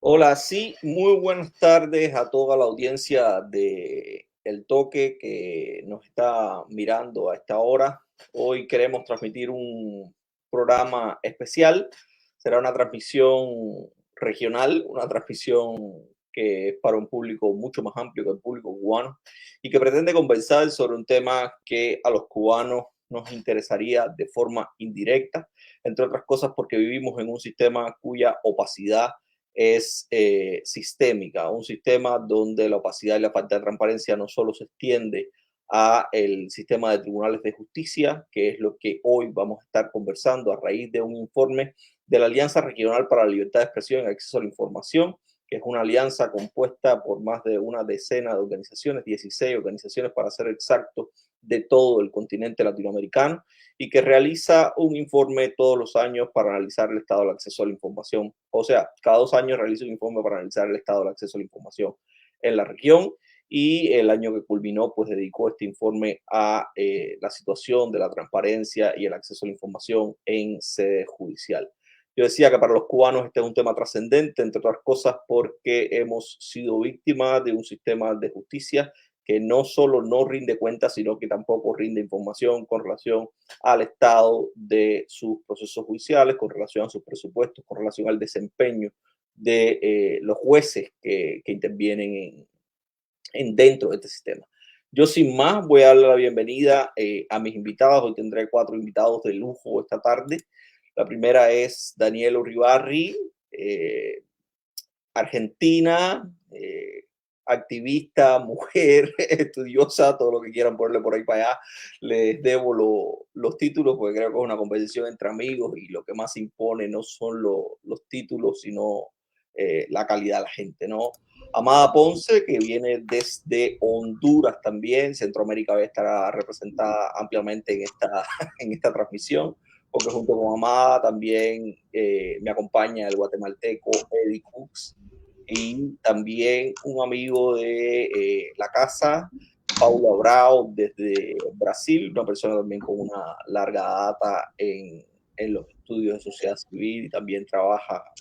Hola, sí, muy buenas tardes a toda la audiencia de El Toque que nos está mirando a esta hora. Hoy queremos transmitir un programa especial. Será una transmisión regional, una transmisión que es para un público mucho más amplio que el público cubano y que pretende conversar sobre un tema que a los cubanos nos interesaría de forma indirecta, entre otras cosas porque vivimos en un sistema cuya opacidad es sistémica, un sistema donde la opacidad y la falta de transparencia no solo se extiende a el sistema de tribunales de justicia, que es lo que hoy vamos a estar conversando a raíz de un informe de la Alianza Regional para la Libertad de Expresión y Acceso a la Información, que es una alianza compuesta por más de una decena de organizaciones, 16 organizaciones para ser exacto, de todo el continente latinoamericano, y que realiza un informe todos los años para analizar el estado del acceso a la información. O sea, cada 2 años realiza un informe para analizar el estado del acceso a la información en la región, y el año que culminó, pues dedicó este informe a la situación de la transparencia y el acceso a la información en sede judicial. Yo decía que para los cubanos este es un tema trascendente, entre otras cosas porque hemos sido víctimas de un sistema de justicia que no solo no rinde cuentas, sino que tampoco rinde información con relación al estado de sus procesos judiciales, con relación a sus presupuestos, con relación al desempeño de los jueces que intervienen dentro de este sistema. Yo sin más voy a darle la bienvenida a mis invitados. Hoy tendré 4 invitados de lujo esta tarde. La primera es Daniela Uribarri, argentina, activista, mujer, estudiosa, todo lo que quieran ponerle por ahí para allá. Les debo los títulos porque creo que es una conversación entre amigos y lo que más impone no son los títulos, sino la calidad de la gente, ¿no? Amada Ponce, que viene desde Honduras también. Centroamérica va a estar representada ampliamente en esta transmisión, porque junto con Amada también me acompaña el guatemalteco Eddie Cooks, y también un amigo de la casa, Paula Brau, desde Brasil, una persona también con una larga data en los estudios de sociedad civil, y también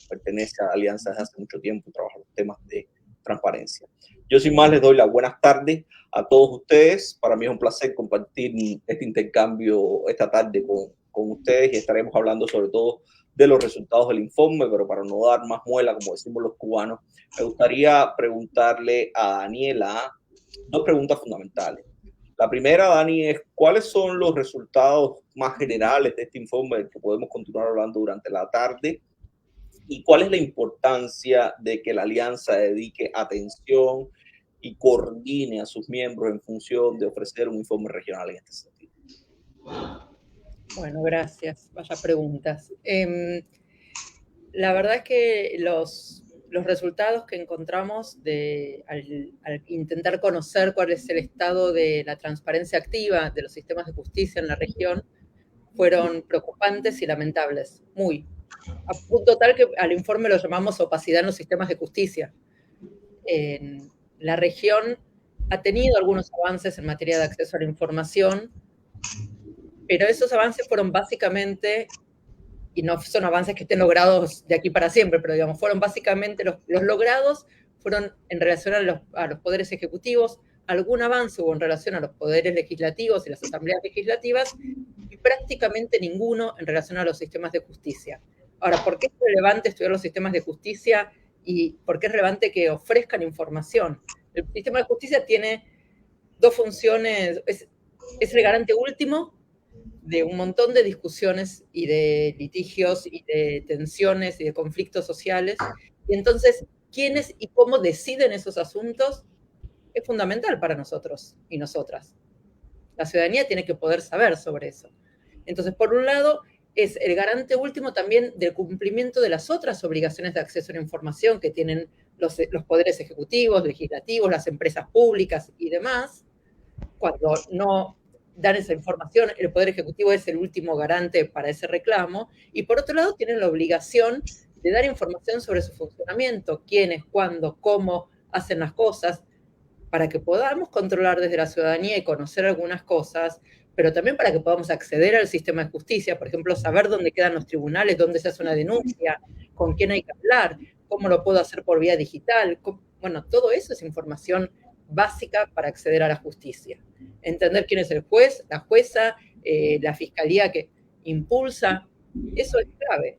pertenece a alianzas desde hace mucho tiempo, trabaja los temas de transparencia. Yo sin más les doy las buenas tardes a todos ustedes. Para mí es un placer compartir este intercambio esta tarde con ustedes, y estaremos hablando sobre todo de los resultados del informe, pero para no dar más muela, como decimos los cubanos, me gustaría preguntarle a Daniela 2 preguntas fundamentales. La primera, Dani, es ¿cuáles son los resultados más generales de este informe del que podemos continuar hablando durante la tarde? ¿Y cuál es la importancia de que la alianza dedique atención y coordine a sus miembros en función de ofrecer un informe regional en este sentido? Bueno, gracias. Vaya preguntas. La verdad es que los resultados que encontramos al intentar conocer cuál es el estado de la transparencia activa de los sistemas de justicia en la región fueron preocupantes y lamentables, muy. A punto tal que al informe lo llamamos opacidad en los sistemas de justicia. La región ha tenido algunos avances en materia de acceso a la información, pero esos avances fueron básicamente, y no son avances que estén logrados de aquí para siempre, pero digamos, fueron básicamente los logrados fueron en relación a los poderes ejecutivos, algún avance hubo en relación a los poderes legislativos y las asambleas legislativas, y prácticamente ninguno en relación a los sistemas de justicia. Ahora, ¿por qué es relevante estudiar los sistemas de justicia y por qué es relevante que ofrezcan información? El sistema de justicia tiene dos funciones, es el garante último de un montón de discusiones y de litigios y de tensiones y de conflictos sociales. Y entonces, quiénes y cómo deciden esos asuntos es fundamental para nosotros y nosotras. La ciudadanía tiene que poder saber sobre eso. Entonces, por un lado, es el garante último también del cumplimiento de las otras obligaciones de acceso a la información que tienen los poderes ejecutivos, legislativos, las empresas públicas y demás. Cuando no dan esa información, el Poder Ejecutivo es el último garante para ese reclamo, y por otro lado tienen la obligación de dar información sobre su funcionamiento, quiénes, cuándo, cómo hacen las cosas, para que podamos controlar desde la ciudadanía y conocer algunas cosas, pero también para que podamos acceder al sistema de justicia, por ejemplo, saber dónde quedan los tribunales, dónde se hace una denuncia, con quién hay que hablar, cómo lo puedo hacer por vía digital. Bueno, todo eso es información básica para acceder a la justicia. Entender quién es el juez, la jueza, la fiscalía que impulsa, eso es clave.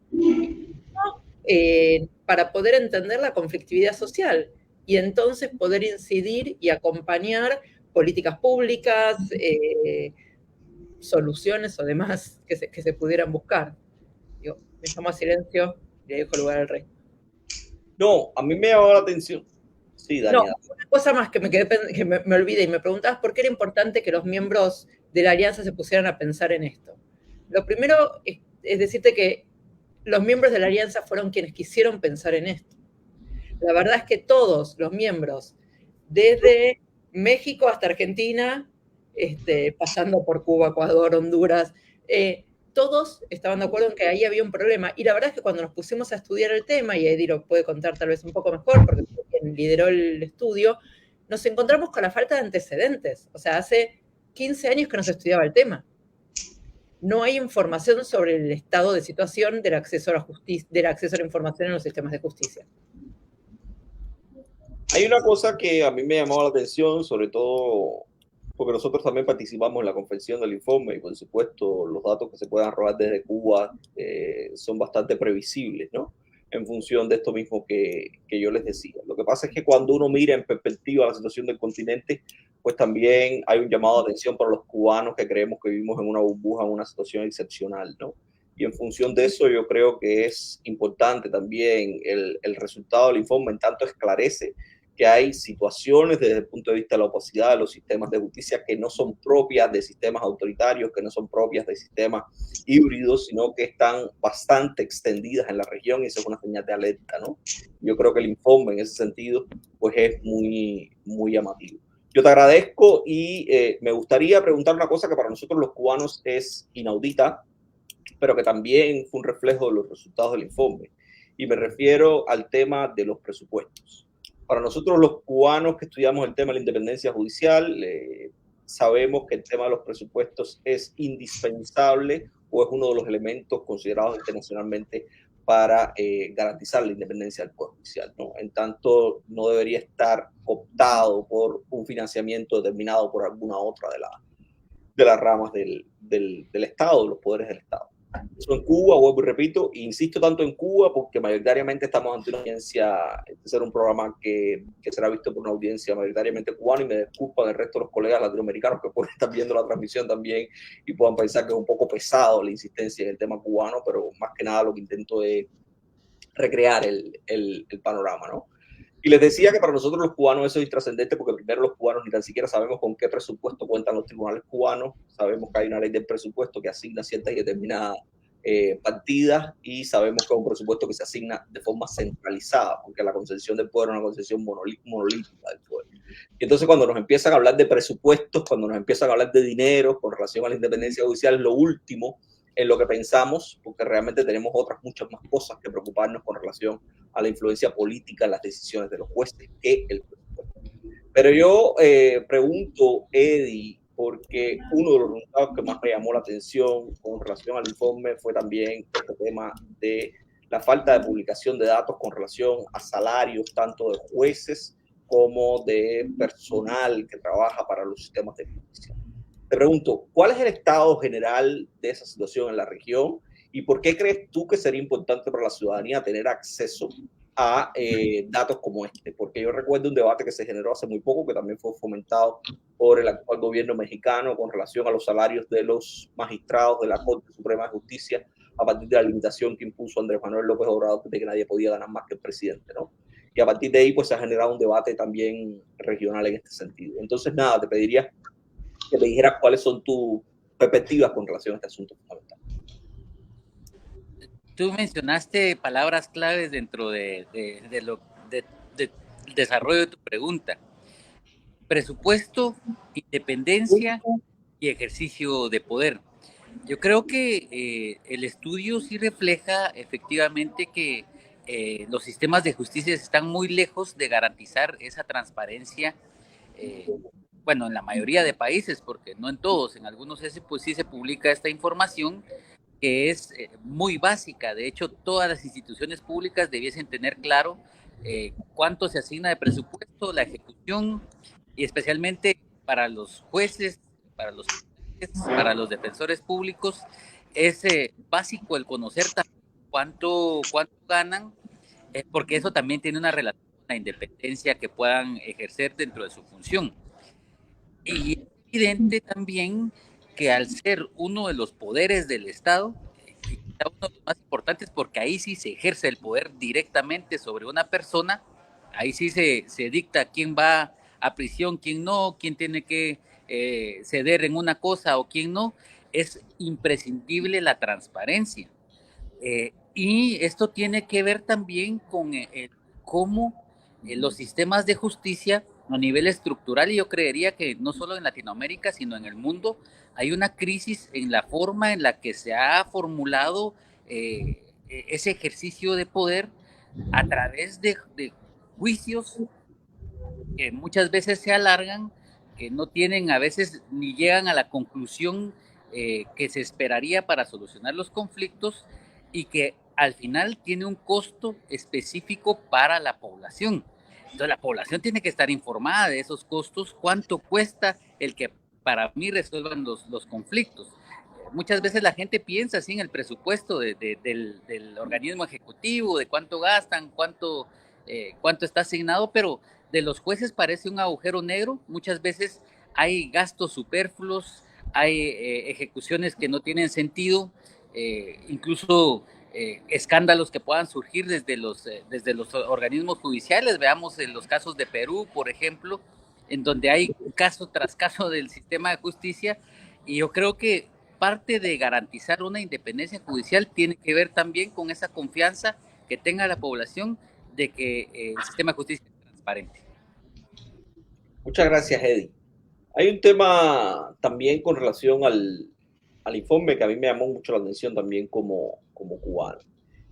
Para poder entender la conflictividad social y entonces poder incidir y acompañar políticas públicas, soluciones o demás que se pudieran buscar. Digo, me llamo a silencio y le dejo lugar al rey. No, a mí me llamó la atención. Sí, No, Daniela. una cosa más que me olvidé y me preguntabas por qué era importante que los miembros de la alianza se pusieran a pensar en esto. Lo primero es decirte que los miembros de la alianza fueron quienes quisieron pensar en esto. La verdad es que todos los miembros, desde México hasta Argentina, pasando por Cuba, Ecuador, Honduras, todos estaban de acuerdo en que ahí había un problema. Y la verdad es que cuando nos pusimos a estudiar el tema, y Eddie lo puede contar tal vez un poco mejor, porque fue quien lideró el estudio, nos encontramos con la falta de antecedentes. O sea, hace 15 años que no se estudiaba el tema. No hay información sobre el estado de situación del acceso a la justicia, del acceso a la información en los sistemas de justicia. Hay una cosa que a mí me llamó la atención, sobre todo porque nosotros también participamos en la confección del informe y por supuesto los datos que se puedan robar desde Cuba son bastante previsibles, ¿no? En función de esto mismo que yo les decía. Lo que pasa es que cuando uno mira en perspectiva la situación del continente, pues también hay un llamado de atención para los cubanos que creemos que vivimos en una burbuja, en una situación excepcional, ¿no? Y en función de eso yo creo que es importante también el resultado del informe, en tanto esclarece que hay situaciones desde el punto de vista de la opacidad de los sistemas de justicia que no son propias de sistemas autoritarios, que no son propias de sistemas híbridos, sino que están bastante extendidas en la región y eso es una señal de alerta, ¿no? Yo creo que el informe en ese sentido pues es muy, muy llamativo. Yo te agradezco y me gustaría preguntar una cosa que para nosotros los cubanos es inaudita, pero que también fue un reflejo de los resultados del informe. Y me refiero al tema de los presupuestos. Para nosotros los cubanos que estudiamos el tema de la independencia judicial, sabemos que el tema de los presupuestos es indispensable o es uno de los elementos considerados internacionalmente para garantizar la independencia del Poder Judicial, ¿no? En tanto, no debería estar optado por un financiamiento determinado por alguna otra de las ramas del Estado, de los poderes del Estado. Eso en Cuba, vuelvo y repito, e insisto tanto en Cuba porque mayoritariamente estamos ante una audiencia, este será un programa que será visto por una audiencia mayoritariamente cubana y me disculpan del resto de los colegas latinoamericanos que pueden estar viendo la transmisión también y puedan pensar que es un poco pesado la insistencia en el tema cubano, pero más que nada lo que intento es recrear el panorama, ¿no? Y les decía que para nosotros los cubanos eso es trascendente porque primero los cubanos ni tan siquiera sabemos con qué presupuesto cuentan los tribunales cubanos. Sabemos que hay una ley del presupuesto que asigna ciertas y determinadas partidas y sabemos que es un presupuesto que se asigna de forma centralizada porque la concepción del poder es una concepción monolítica del poder. Y entonces cuando nos empiezan a hablar de presupuestos, cuando nos empiezan a hablar de dinero con relación a la independencia judicial, es lo último en lo que pensamos, porque realmente tenemos otras muchas más cosas que preocuparnos con relación a la influencia política en las decisiones de los jueces que el presupuesto. Pero yo pregunto, Eddie, porque uno de los resultados que más me llamó la atención con relación al informe fue también este tema de la falta de publicación de datos con relación a salarios tanto de jueces como de personal que trabaja para los sistemas de justicia. Te pregunto, ¿cuál es el estado general de esa situación en la región y por qué crees tú que sería importante para la ciudadanía tener acceso a datos como este? Porque yo recuerdo un debate que se generó hace muy poco, que también fue fomentado por el actual gobierno mexicano con relación a los salarios de los magistrados de la Corte Suprema de Justicia a partir de la limitación que impuso Andrés Manuel López Obrador de que nadie podía ganar más que el presidente, ¿no? Y a partir de ahí pues se ha generado un debate también regional en este sentido. Entonces, nada, te pediría que me dijeras cuáles son tus perspectivas con relación a este asunto fundamental. Tú mencionaste palabras claves dentro del desarrollo de tu pregunta. Presupuesto, independencia y ejercicio de poder. Yo creo que el estudio sí refleja efectivamente que los sistemas de justicia están muy lejos de garantizar esa transparencia, bueno, en la mayoría de países, porque no en todos, en algunos pues sí se publica esta información, que es muy básica. De hecho, todas las instituciones públicas debiesen tener claro cuánto se asigna de presupuesto, la ejecución, y especialmente para los jueces, para los fiscales, para los defensores públicos, es básico el conocer también cuánto ganan, porque eso también tiene una relación con la independencia que puedan ejercer dentro de su función. Y es evidente también que al ser uno de los poderes del Estado, y uno de los más importantes, porque ahí sí se ejerce el poder directamente sobre una persona, ahí sí se dicta quién va a prisión, quién no, quién tiene que ceder en una cosa o quién no, es imprescindible la transparencia. Y esto tiene que ver también con cómo los sistemas de justicia a nivel estructural, y yo creería que no solo en Latinoamérica, sino en el mundo, hay una crisis en la forma en la que se ha formulado ese ejercicio de poder a través de juicios que muchas veces se alargan, que no tienen a veces ni llegan a la conclusión que se esperaría para solucionar los conflictos, y que al final tiene un costo específico para la población. Entonces la población tiene que estar informada de esos costos, cuánto cuesta el que para mí resuelvan los conflictos. Muchas veces la gente piensa así en el presupuesto del organismo ejecutivo, de cuánto gastan, cuánto está asignado, pero de los jueces parece un agujero negro. Muchas veces hay gastos superfluos, hay ejecuciones que no tienen sentido, incluso escándalos que puedan surgir desde los organismos judiciales. Veamos en los casos de Perú, por ejemplo, en donde hay caso tras caso del sistema de justicia, y yo creo que parte de garantizar una independencia judicial tiene que ver también con esa confianza que tenga la población de que el sistema de justicia es transparente. Muchas gracias, Eddie. Hay un tema también con relación al informe que a mí me llamó mucho la atención también como cubano,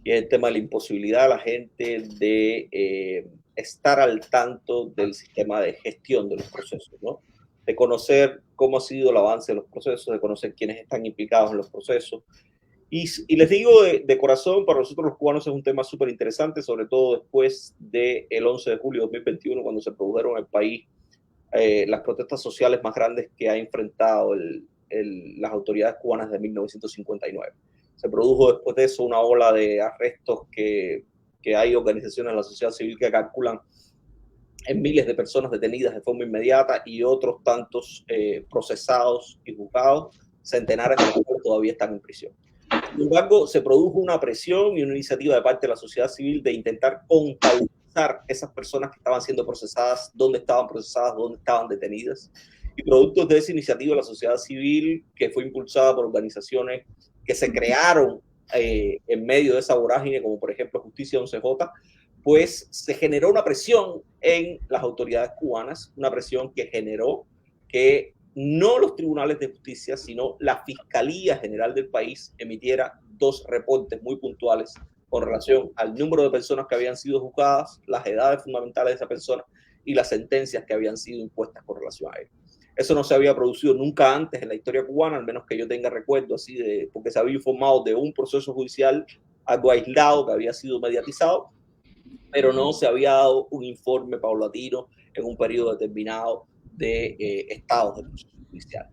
y es el tema de la imposibilidad de la gente de estar al tanto del sistema de gestión de los procesos, ¿no? De conocer cómo ha sido el avance de los procesos, de conocer quiénes están implicados en los procesos. Y les digo de corazón, para nosotros los cubanos es un tema súper interesante, sobre todo después del 11 de julio de 2021, cuando se produjeron en el país las protestas sociales más grandes que ha enfrentado las autoridades cubanas de 1959. Se produjo después de eso una ola de arrestos que hay organizaciones de la sociedad civil que calculan en miles de personas detenidas de forma inmediata y otros tantos procesados y juzgados, centenares de los cuales todavía están en prisión. Sin embargo, se produjo una presión y una iniciativa de parte de la sociedad civil de intentar contabilizar esas personas que estaban siendo procesadas, dónde estaban detenidas. Y producto de esa iniciativa de la sociedad civil, que fue impulsada por organizaciones que se crearon en medio de esa vorágine, como por ejemplo Justicia 11J, pues se generó una presión en las autoridades cubanas, una presión que generó que no los tribunales de justicia, sino la Fiscalía General del país emitiera 2 reportes muy puntuales con relación al número de personas que habían sido juzgadas, las edades fundamentales de esa persona y las sentencias que habían sido impuestas con relación a ello. Eso no se había producido nunca antes en la historia cubana, al menos que yo tenga recuerdo así, porque se había informado de un proceso judicial, algo aislado que había sido mediatizado, pero no se había dado un informe paulatino en un periodo determinado de estados del proceso judicial.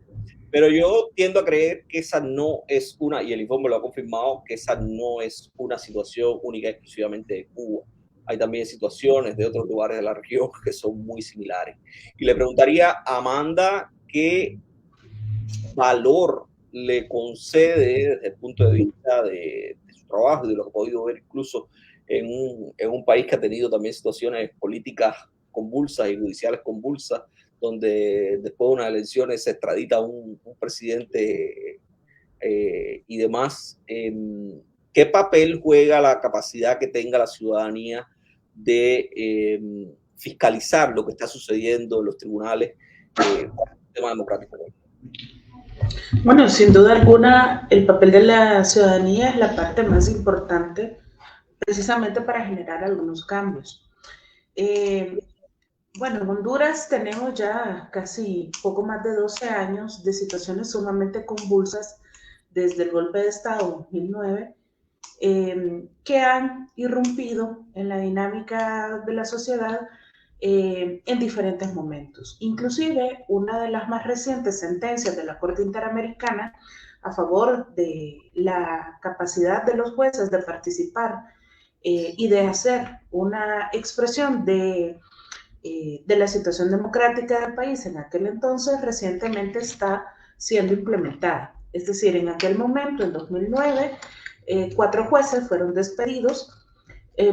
Pero yo tiendo a creer que esa no es una, y el informe lo ha confirmado, que esa no es una situación única exclusivamente de Cuba. Hay también situaciones de otros lugares de la región que son muy similares. Y le preguntaría a Amanda qué valor le concede desde el punto de vista de su trabajo y de lo que ha podido ver incluso en un país que ha tenido también situaciones políticas convulsas y judiciales convulsas, donde después de unas elecciones se extradita un presidente y demás. ¿Qué papel juega la capacidad que tenga la ciudadanía de fiscalizar lo que está sucediendo en los tribunales en el sistema democrático? Bueno, sin duda alguna, el papel de la ciudadanía es la parte más importante precisamente para generar algunos cambios. Bueno, en Honduras tenemos ya casi poco más de 12 años de situaciones sumamente convulsas desde el golpe de Estado en 2009, que han irrumpido en la dinámica de la sociedad en diferentes momentos. Inclusive, una de las más recientes sentencias de la Corte Interamericana a favor de la capacidad de los jueces de participar y de hacer una expresión de la situación democrática del país en aquel entonces, recientemente está siendo implementada. Es decir, en aquel momento, en 2009, 4 jueces fueron despedidos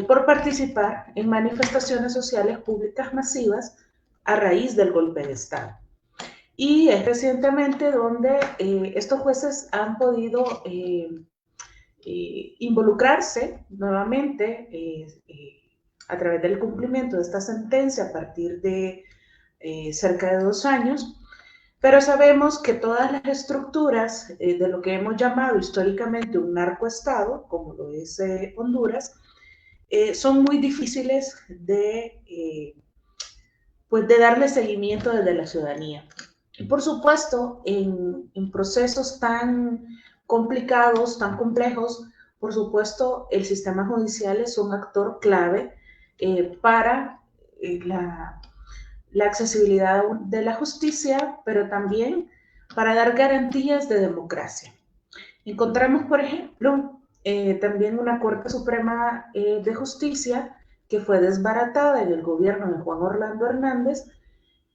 por participar en manifestaciones sociales públicas masivas a raíz del golpe de Estado. Y es recientemente donde estos jueces han podido involucrarse nuevamente a través del cumplimiento de esta sentencia a partir de cerca de 2 años, pero sabemos que todas las estructuras de lo que hemos llamado históricamente un narcoestado, como lo es Honduras, son muy difíciles pues de darle seguimiento desde la ciudadanía. Y por supuesto, en procesos tan complicados, tan complejos, por supuesto, el sistema judicial es un actor clave para la accesibilidad de la justicia, pero también para dar garantías de democracia. Encontramos, por ejemplo, también una Corte Suprema de Justicia que fue desbaratada en el gobierno de Juan Orlando Hernández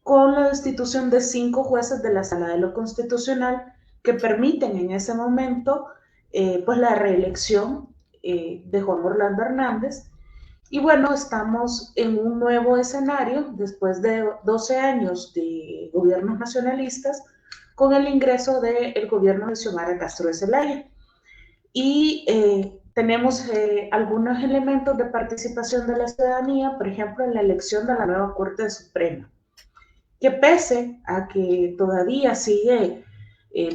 con la destitución de 5 jueces de la Sala de lo Constitucional que permiten en ese momento pues la reelección de Juan Orlando Hernández. Y bueno, estamos en un nuevo escenario después de 12 años de gobiernos nacionalistas con el ingreso del gobierno de Xiomara Castro de Zelaya. Y tenemos algunos elementos de participación de la ciudadanía, por ejemplo, en la elección de la nueva Corte Suprema, que pese a que todavía sigue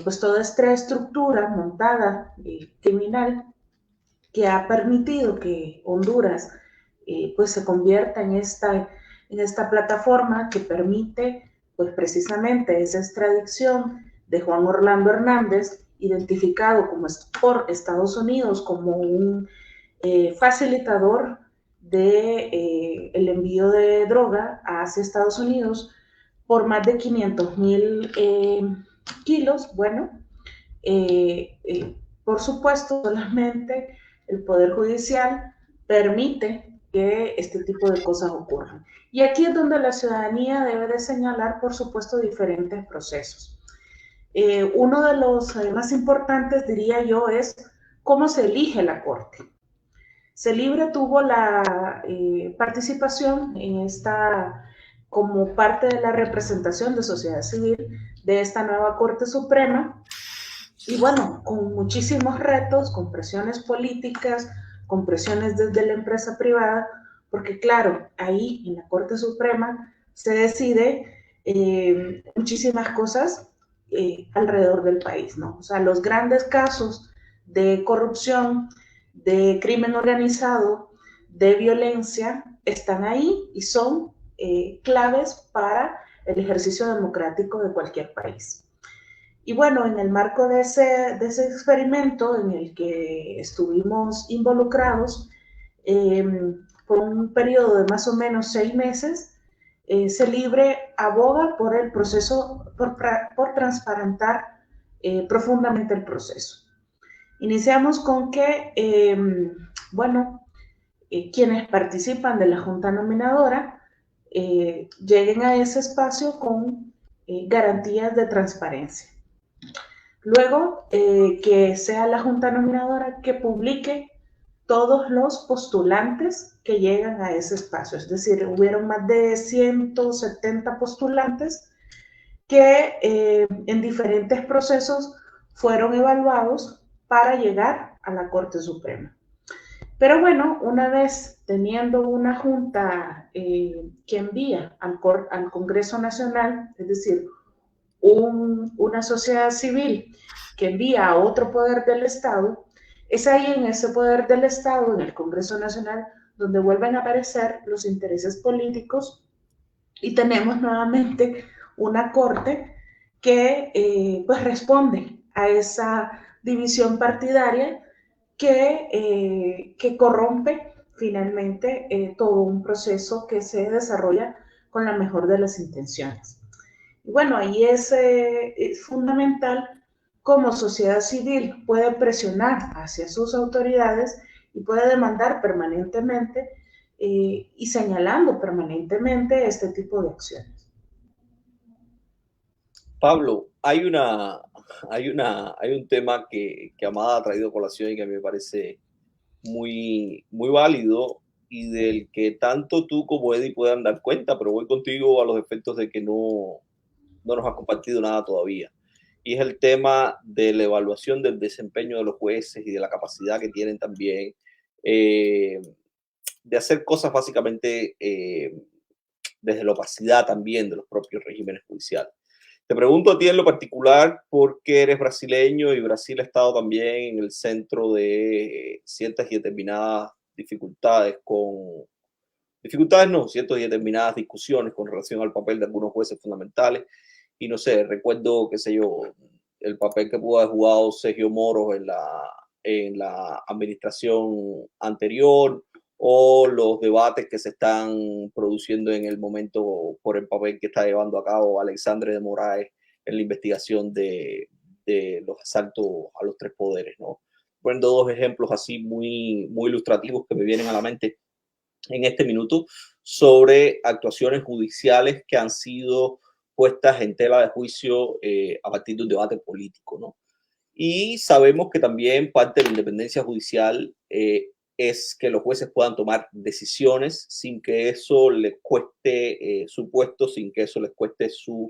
pues toda esta estructura montada criminal que ha permitido que Honduras pues se convierta en esta plataforma que permite pues precisamente esa extradición de Juan Orlando Hernández, identificado por Estados Unidos como un facilitador de el envío de droga hacia Estados Unidos por más de 500,000 kilos. Bueno, por supuesto, solamente el Poder Judicial permite que este tipo de cosas ocurran. Y aquí es donde la ciudadanía debe de señalar, por supuesto, diferentes procesos. Uno de los más importantes, diría yo, es cómo se elige la Corte. CELIBRE tuvo la participación en esta, como parte de la representación de sociedad civil de esta nueva Corte Suprema, y bueno, con muchísimos retos, con presiones políticas, con presiones desde la empresa privada, porque claro, ahí en la Corte Suprema se decide muchísimas cosas alrededor del país, ¿no? O sea, los grandes casos de corrupción, de crimen organizado, de violencia, están ahí y son claves para el ejercicio democrático de cualquier país. Y bueno, en el marco de ese experimento en el que estuvimos involucrados por un periodo de más o menos 6 meses, CELIBRE aboga por el proceso, por transparentar profundamente el proceso. Iniciamos con que, quienes participan de la Junta Nominadora lleguen a ese espacio con garantías de transparencia. Luego, que sea la Junta Nominadora que publique todos los postulantes que llegan a ese espacio. Es decir, hubieron más de 170 postulantes que en diferentes procesos fueron evaluados para llegar a la Corte Suprema. Pero bueno, una vez teniendo una junta que envía al Congreso Nacional, es decir, una sociedad civil que envía a otro poder del Estado, es ahí en ese poder del Estado, en el Congreso Nacional, donde vuelven a aparecer los intereses políticos y tenemos nuevamente una corte que pues responde a esa división partidaria que corrompe finalmente todo un proceso que se desarrolla con la mejor de las intenciones. Y bueno, ahí es fundamental cómo sociedad civil puede presionar hacia sus autoridades y puede demandar permanentemente y señalando permanentemente este tipo de acciones. Pablo, hay un tema que Amada ha traído a colación y que me parece muy válido y del que tanto tú como Eddie puedan dar cuenta, pero voy contigo a los efectos de que no nos ha compartido nada todavía. Y es el tema de la evaluación del desempeño de los jueces y de la capacidad que tienen también de hacer cosas básicamente desde la opacidad también de los propios regímenes judiciales. Te pregunto a ti en lo particular porque eres brasileño y Brasil ha estado también en el centro de ciertas y determinadas ciertas y determinadas discusiones con relación al papel de algunos jueces fundamentales. Y no sé, recuerdo, qué sé yo, el papel que pudo haber jugado Sergio Moro en la administración anterior, o los debates que se están produciendo en el momento por el papel que está llevando a cabo Alexandre de Moraes en la investigación de los asaltos a los tres poderes, ¿no? Poniendo dos ejemplos así muy ilustrativos que me vienen a la mente en este minuto sobre actuaciones judiciales que han sido puestas en tela de juicio a partir de un debate político, ¿no? Y sabemos que también parte de la independencia judicial es que los jueces puedan tomar decisiones sin que eso les cueste su puesto, sin que eso les cueste su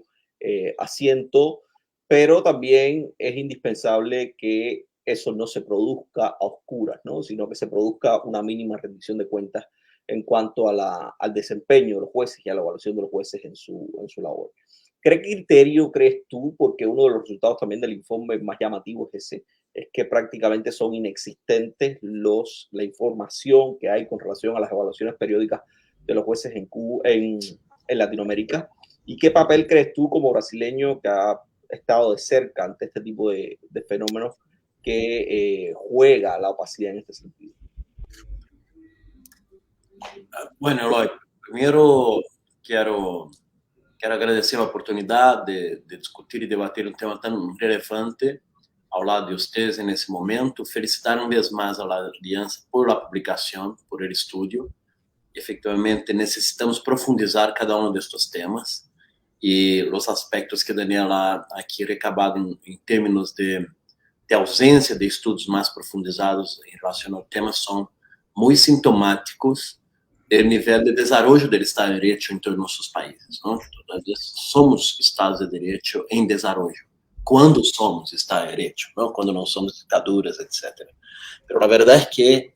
asiento, pero también es indispensable que eso no se produzca a oscuras, ¿no? Sino que se produzca una mínima rendición de cuentas en cuanto al desempeño de los jueces y a la evaluación de los jueces en su labor. ¿Qué criterio crees tú? Porque uno de los resultados también del informe más llamativo es ese, es que prácticamente son inexistentes la información que hay con relación a las evaluaciones periódicas de los jueces en Latinoamérica. ¿Y qué papel crees tú como brasileño que ha estado de cerca ante este tipo de fenómenos que juega la opacidad en este sentido? Bueno, Eloy, primero quiero agradecer a oportunidad de discutir y debater un tema tan relevante ao lado de ustedes nesse momento. Felicitar uma vez mais a la Aliança por la publicação, por el estudio. Efectivamente, necessitamos profundizar cada um destes temas e os aspectos que Daniela aqui recabado em termos de ausência de estudos mais profundizados em relação ao tema são muito sintomáticos do nível de desenvolvimento do Estado de Direito em todos os nossos países, não? Somos Estados de Direito em desenvolvimento. Quando somos Estados de Direito, não? Quando não somos ditaduras, etc. Mas a verdade é que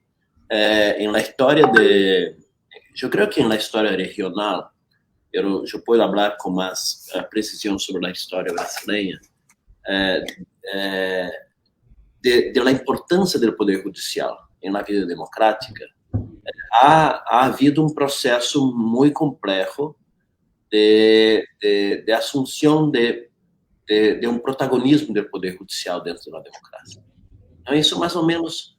na história eu creio que na história regional, eu posso falar com mais precisão sobre a história brasileira, da importância do poder judicial na vida democrática. Há havido um processo muito complexo de assunção de um protagonismo do poder judicial dentro da democracia. Então, isso mais ou menos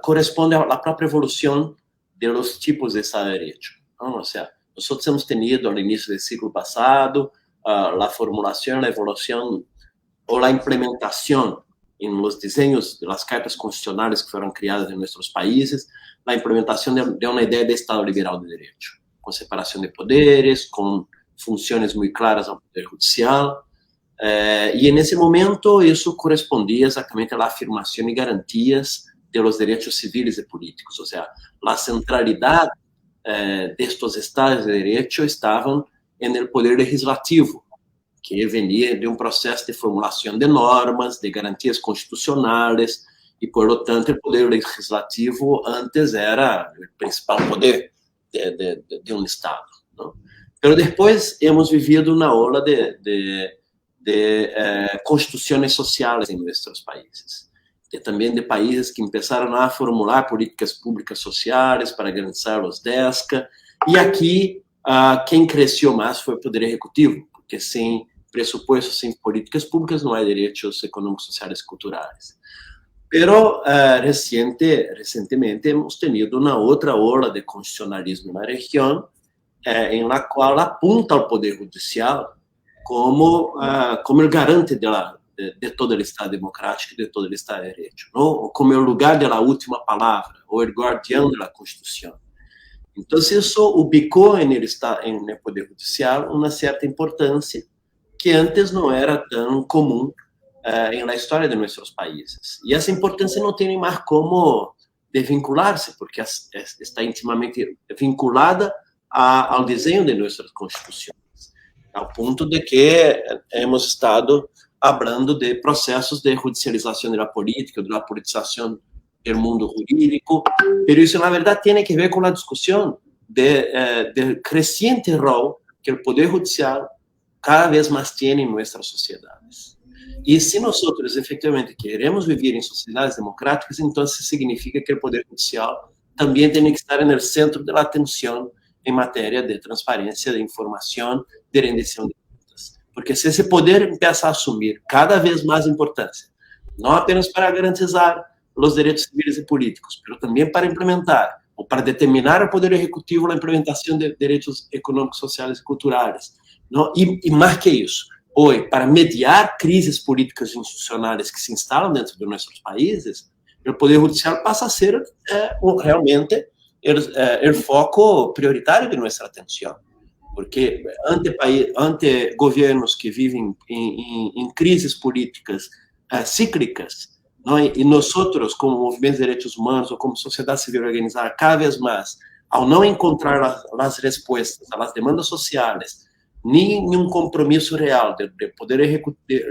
corresponde à própria evolução dos tipos de Estado de Direito. Então, ou seja, nós temos tenido, ao início do século passado, a formulação, a evolução ou a implementação em los diseños de las cartas constitucionales que fueron criadas en nuestros países, la implementación de una idea de Estado liberal de derecho, con separación de poderes, con funciones muy claras al Poder Judicial, y en ese momento eso correspondía exactamente a la afirmación y garantías de los derechos civiles y políticos, o sea, la centralidad de estos Estados de Derecho estaban en el poder legislativo, que venia de um processo de formulação de normas, de garantias constitucionais, e, por lo tanto, o poder legislativo antes era o principal poder de um Estado, não? Mas depois hemos vivido uma ola de constituições sociais em nossos países, também de países que começaram a formular políticas públicas sociais para garantizar os DESCA, e aqui quem cresceu mais foi o poder executivo, porque sem presupuesto sin políticas públicas no hay derechos económicos, sociales y culturales. Pero recientemente hemos tenido una otra ola de constitucionalismo en la región, en la cual apunta al Poder Judicial como el garante de todo el Estado democrático y de todo el Estado de Derecho, ¿no? O como el lugar de la última palabra, o el guardián de la Constitución. Entonces eso ubicó en el Poder Judicial una cierta importancia que antes no era tan común en la historia de nuestros países. Y esa importancia no tiene más como desvincularse, porque está íntimamente vinculada al diseño de nuestras constituciones, al punto de que hemos estado hablando de procesos de judicialización de la política, de la politización del mundo jurídico, pero eso, na verdade, tem que ver com a discussão do crescente rol que o Poder Judicial cada vez mais tem em nossas sociedades. E se nós, efetivamente, queremos viver em sociedades democráticas, então isso significa que o Poder Judicial também tem que estar no centro da atenção em matéria de transparência, de informação, de rendição de contas. Porque se esse poder começa a assumir cada vez mais importância, não apenas para garantizar os direitos civis e políticos, mas também para implementar ou para determinar ao Poder Executivo a implementação de direitos econômicos, sociais e culturais. Não? E mais que isso, hoje, para mediar crises políticas e institucionais que se instalam dentro de nossos países, o Poder Judicial passa a ser realmente o foco prioritário de nossa atenção. Porque ante governos que vivem em crises políticas cíclicas, não? E nós, como movimento de direitos humanos ou como sociedade civil organizada, cada vez mais, ao não encontrar as respostas às demandas sociais, nem um compromisso real do poder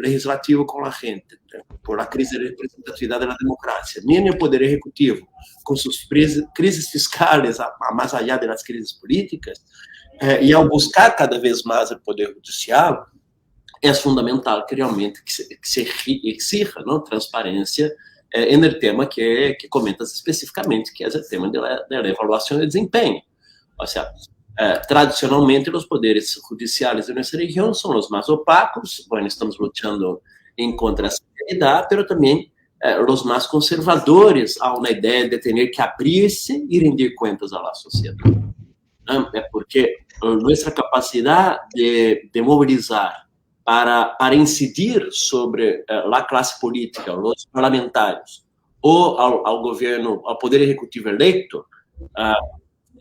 legislativo com a gente, por a crise de representatividade da democracia, nem o poder executivo com suas crises fiscais, mais allá das crises políticas, e ao buscar cada vez mais o poder judicial, é fundamental que realmente se exija, não, transparência no tema que comentas especificamente, que é o tema da avaliação de desempenho. Ou seja, tradicionalmente, os poderes judiciais de nossa região são os mais opacos. Bueno, estamos lutando em contra essa realidade, mas também os mais conservadores a uma ideia de ter que abrir-se e rendir contas à sociedade. É porque nossa capacidade de mobilizar para incidir sobre a classe política, os parlamentares, ou ao governo, ao poder executivo eleito,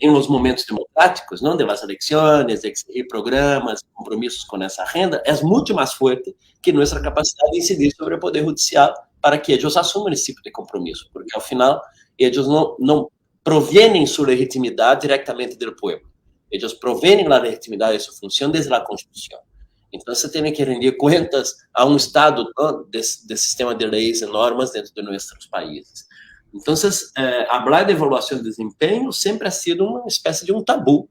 em los momentos democráticos, não, das eleições, de exigir programas, compromissos com essa agenda, é muito mais forte que nossa capacidade de incidir sobre o poder judicial para que eles assumam esse tipo de compromisso, porque ao final eles não provêm sua legitimidade diretamente do povo, eles provêm a legitimidade de sua função desde a Constituição. Então, você tem que rendir contas a Estado, não, de sistema de leis e normas dentro de nossos países. Então, falar de avaliação de desempenho sempre ha sido uma espécie de tabu,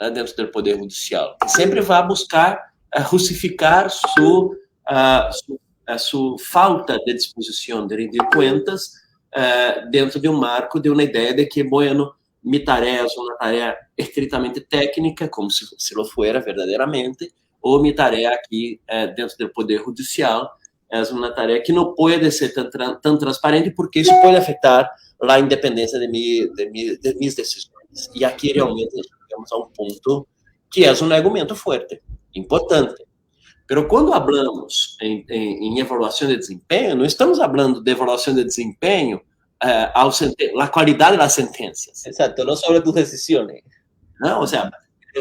né, dentro do Poder Judicial, que sempre vai buscar justificar sua falta de disposição de rendir contas dentro de marco de uma ideia de que, bueno, minha tarefa é uma tarefa estritamente técnica, como se lo fuera verdadeiramente, ou minha tarefa aqui dentro do Poder Judicial é uma tarefa que não pode ser tão transparente, porque isso pode afetar a independência de minhas decisões. E aqui realmente chegamos a ponto que é argumento forte, importante. Mas quando falamos em avaliação de desempenho, não estamos falando de avaliação de desempenho a qualidade das sentenças. Exato, não sobre tus decisões. Não, ou seja,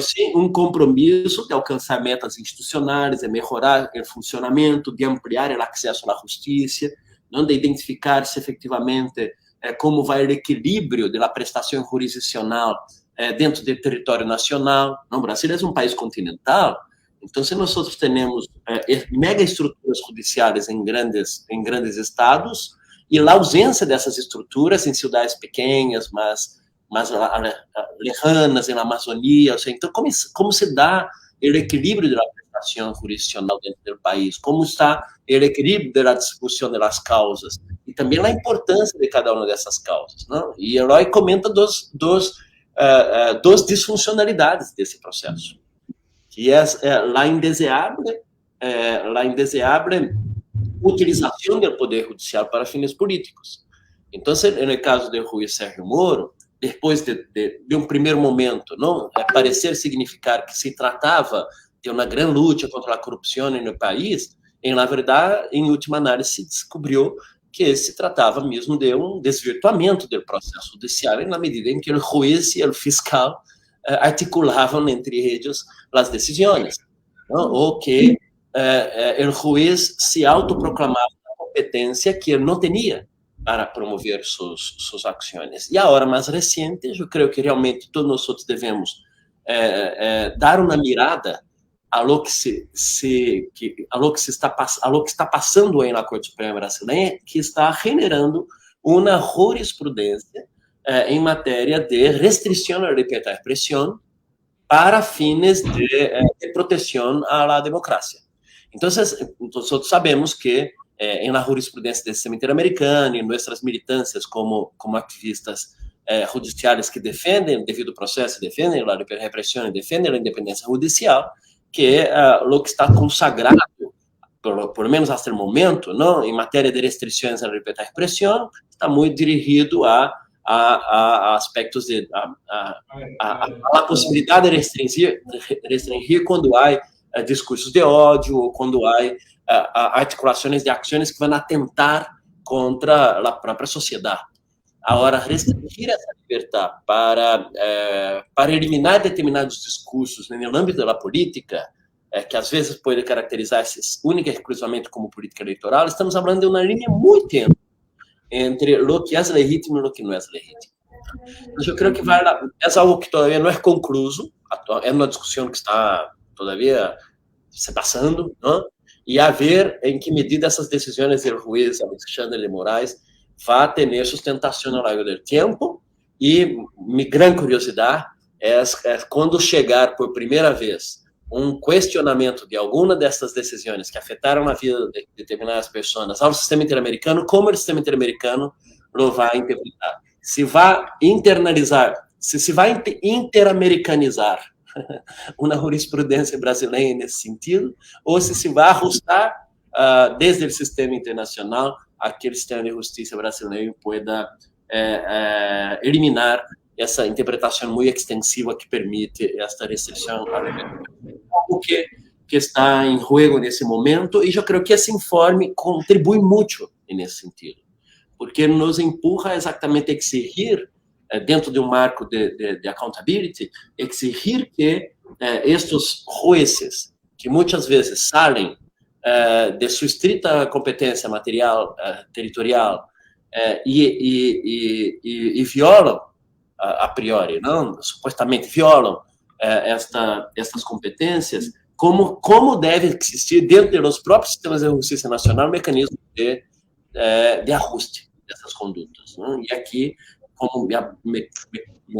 sim, compromisso de alcançar metas institucionais, de melhorar o funcionamento, de ampliar o acesso à justiça, não, de identificar se efetivamente como vai o equilíbrio da prestação jurisdicional dentro do território nacional. Não, o Brasil é país continental, então nós temos mega estruturas judiciais em grandes estados e a ausência dessas estruturas em cidades pequenas, mais lejanas, na Amazônia. Então, como se dá o equilíbrio da prestação jurisdicional dentro do país? Como está o equilíbrio da distribuição das causas? E também a importância de cada uma dessas causas, não? E Eloy comenta dos disfuncionalidades desse processo, que é a indeseável la indeseable utilización del Poder Judicial para fines políticos. Entonces, en el caso del juez Sérgio Moro, después de un primer momento, ¿no? parecer significar que se trataba de una gran lucha contra la corrupción en el país, en la verdad, en última análisis, se descubrió que se trataba mesmo de um desvirtuamento do processo judicial, na medida em que o juiz e o fiscal articulavam entre eles as decisões, não? Ou que o juiz se autoproclamava a competência que ele não tinha para promover suas ações. E agora, mais recente, eu creio que realmente todos nós devemos dar uma mirada a lo que está passando aí na Corte Suprema Brasileira, que está generando uma jurisprudência em matéria de restrição à liberdade de expressão para fines de proteção à democracia. Então, nós sabemos que na jurisprudência do sistema interamericano, em nossas militâncias como ativistas judiciais que defendem o devido processo, defendem a liberdade de expressão, defendem a independência judicial, que o que está consagrado, por menos até o momento, não, em matéria de restrições à liberdade de expressão, está muito dirigido a aspectos de a possibilidade de restringir quando há discursos de ódio ou quando há articulações de ações que vão atentar contra a própria sociedade. Agora, restringir essa liberdade para eliminar determinados discursos no âmbito da política, que às vezes pode caracterizar-se única e exclusivamente como política eleitoral, estamos falando de uma linha muito tênue entre o que é legítimo e o que não é legítimo. Mas eu creio que é algo que todavía não é concluso, é uma discussão que está todavía se passando, não? E a ver em que medida essas decisões do juiz Alexandre de Moraes vai ter sustentação ao longo do tempo, e minha grande curiosidade é quando chegar por primeira vez questionamento de alguma dessas decisões que afetaram a vida de determinadas pessoas ao sistema interamericano, como o sistema interamericano o vai interpretar. Se vai internalizar, se vai interamericanizar uma jurisprudência brasileira nesse sentido, ou se vai ajustar desde o sistema internacional aquele sistema de justiça brasileiro pueda eliminar essa interpretação muito extensiva que permite esta restrição à liberdade. O que está em jogo nesse momento, e eu creio que esse informe contribui muito nesse sentido, porque nos empurra exatamente a exigir, dentro de um marco de accountability, exigir que estes juízes, que muitas vezes saem de sua estrita competência material, territorial, e violam, a priori, não? Supostamente violam estas competências, como deve existir dentro dos próprios sistemas de justiça nacional mecanismo de ajuste dessas condutas, não? E aqui, como me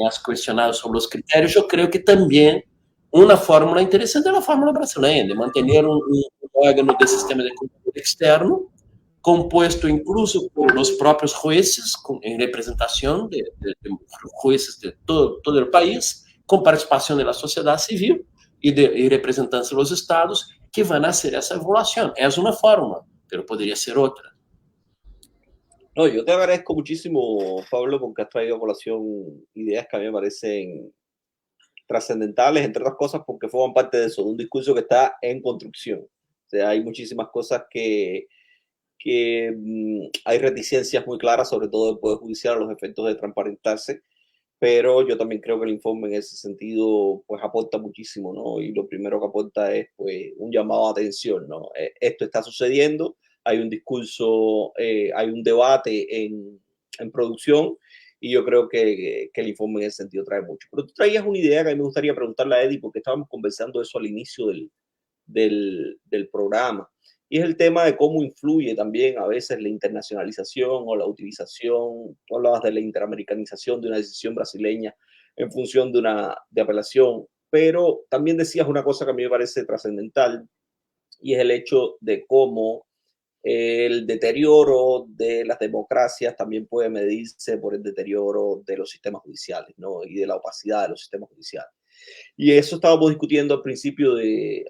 has questionado sobre os critérios, eu creio que também uma fórmula interessante é a fórmula brasileira, de manter um órgão de sistema de controle externo, composto incluso por os próprios juízes, em representação de juízes de todo o país, com participação da sociedade civil e representantes dos estados, que vão fazer essa evaluação. É uma fórmula, mas poderia ser outra. No, yo te agradezco muchísimo, Pablo, porque has traído a colación ideas que a mí me parecen trascendentales, entre otras cosas porque forman parte de eso, de un discurso que está en construcción. O sea, hay muchísimas cosas que hay reticencias muy claras, sobre todo del Poder Judicial, a los efectos de transparentarse, pero yo también creo que el informe en ese sentido pues aporta muchísimo, ¿no? Y lo primero que aporta es pues un llamado a atención, ¿no? Esto está sucediendo, hay un discurso, hay un debate en producción, y yo creo que el informe en ese sentido trae mucho. Pero tú traías una idea que a mí me gustaría preguntarle a Eddie, porque estábamos conversando eso al inicio del programa, y es el tema de cómo influye también a veces la internacionalización o la utilización, tú hablabas de la interamericanización de una decisión brasileña en función de apelación, pero también decías una cosa que a mí me parece trascendental, y es el hecho de cómo el deterioro de las democracias también puede medirse por el deterioro de los sistemas judiciales, ¿no? Y de la opacidad de los sistemas judiciales. Y eso estábamos discutiendo al principio,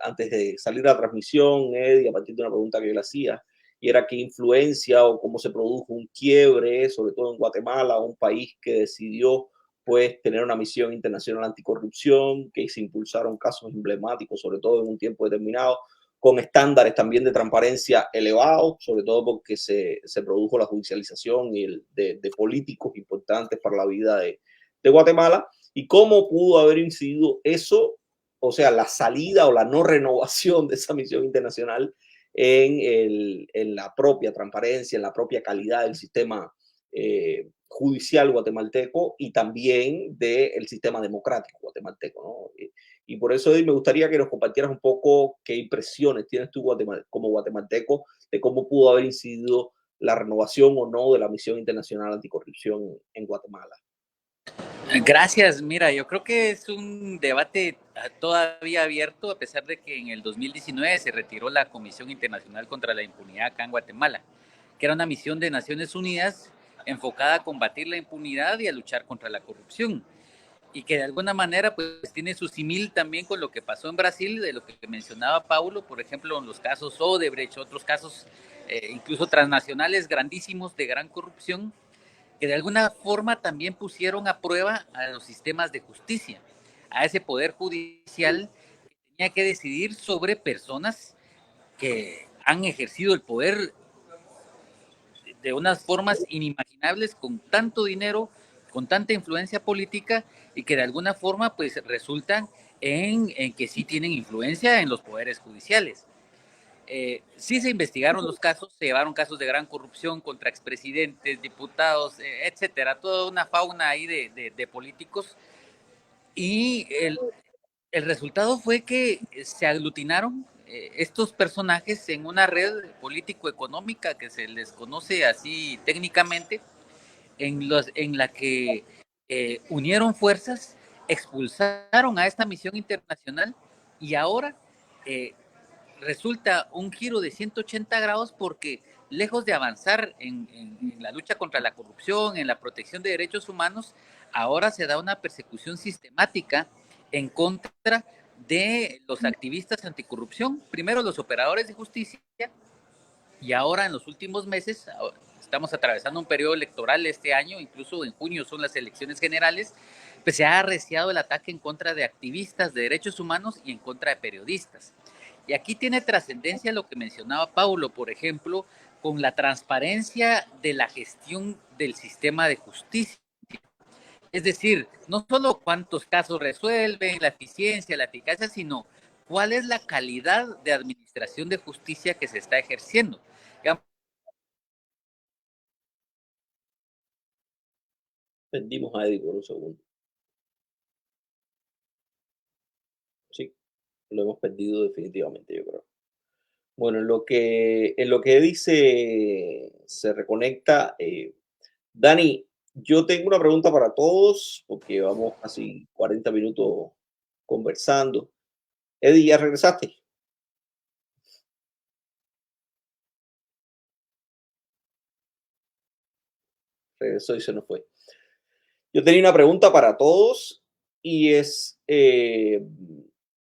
antes de salir a la transmisión, Eddie, a partir de una pregunta que yo le hacía, y era qué influencia o cómo se produjo un quiebre, sobre todo en Guatemala, un país que decidió pues tener una misión internacional anticorrupción, que se impulsaron casos emblemáticos, sobre todo en un tiempo determinado, con estándares también de transparencia elevados, sobre todo porque se produjo la judicialización y de políticos importantes para la vida de Guatemala. ¿Y cómo pudo haber incidido eso, o sea, la salida o la no renovación de esa misión internacional en la propia transparencia, en la propia calidad del sistema judicial guatemalteco y también del sistema democrático guatemalteco, ¿no? Y por eso me gustaría que nos compartieras un poco qué impresiones tienes tú como guatemalteco de cómo pudo haber incidido la renovación o no de la misión internacional anticorrupción en Guatemala. Gracias. Mira, yo creo que es un debate todavía abierto, a pesar de que en el 2019 se retiró la Comisión Internacional contra la Impunidad acá en Guatemala, que era una misión de Naciones Unidas enfocada a combatir la impunidad y a luchar contra la corrupción, y que de alguna manera pues tiene su simil también con lo que pasó en Brasil, de lo que mencionaba Paulo, por ejemplo, en los casos Odebrecht, otros casos incluso transnacionales grandísimos de gran corrupción, que de alguna forma también pusieron a prueba a los sistemas de justicia, a ese poder judicial que tenía que decidir sobre personas que han ejercido el poder de unas formas inimaginables, con tanto dinero, con tanta influencia política, y que de alguna forma pues resultan en que sí tienen influencia en los poderes judiciales. Sí se investigaron los casos, se llevaron casos de gran corrupción contra expresidentes, diputados, etcétera, toda una fauna ahí de políticos, y el resultado fue que se aglutinaron estos personajes en una red político-económica que se les conoce así técnicamente, en la que unieron fuerzas, expulsaron a esta misión internacional, y ahora resulta un giro de 180 grados, porque lejos de avanzar en la lucha contra la corrupción, en la protección de derechos humanos, ahora se da una persecución sistemática en contra de los activistas anticorrupción, primero los operadores de justicia, y ahora en los últimos meses, estamos atravesando un periodo electoral este año, incluso en junio son las elecciones generales, pues se ha arreciado el ataque en contra de activistas de derechos humanos y en contra de periodistas. Y aquí tiene trascendencia lo que mencionaba Paulo, por ejemplo, con la transparencia de la gestión del sistema de justicia. Es decir, no solo cuántos casos resuelven, la eficiencia, la eficacia, sino cuál es la calidad de administración de justicia que se está ejerciendo. Perdimos a Eddie por un segundo. Sí, lo hemos perdido definitivamente, yo creo. Bueno, en lo que Eddie se reconecta, Dani, yo tengo una pregunta para todos, porque vamos casi 40 minutos conversando. Eddie, ¿ya regresaste? Regresó y se nos fue. Yo tenía una pregunta para todos y es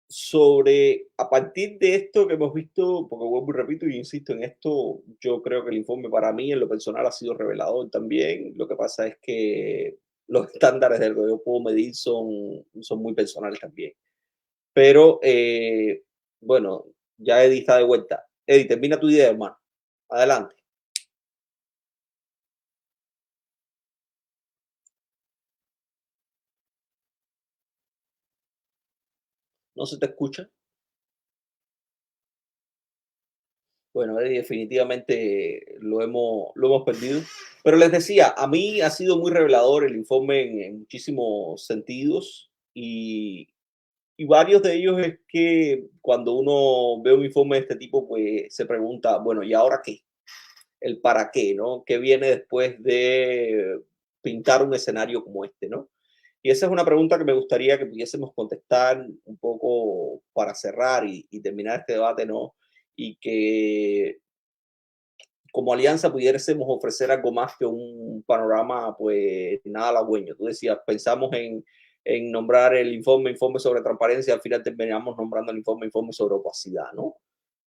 sobre, a partir de esto que hemos visto, porque vuelvo y repito y insisto en esto, yo creo que el informe para mí en lo personal ha sido revelador también. Lo que pasa es que los estándares del que yo puedo medir son muy personales también. Pero bueno, ya Eddie está de vuelta. Eddie, termina tu idea, hermano. Adelante. ¿No se te escucha? Bueno, Eddie, definitivamente lo hemos perdido. Pero les decía, a mí ha sido muy revelador el informe en muchísimos sentidos y varios de ellos es que cuando uno ve un informe de este tipo, pues se pregunta, bueno, ¿y ahora qué? El para qué, ¿no? ¿Qué viene después de pintar un escenario como este, ¿no? Y esa es una pregunta que me gustaría que pudiésemos contestar un poco para cerrar y terminar este debate, ¿no? Y que como alianza pudiésemos ofrecer algo más que un panorama, pues nada halagüeño. Tú decías, pensamos en nombrar el informe sobre transparencia, al final terminamos nombrando el informe sobre opacidad, ¿no?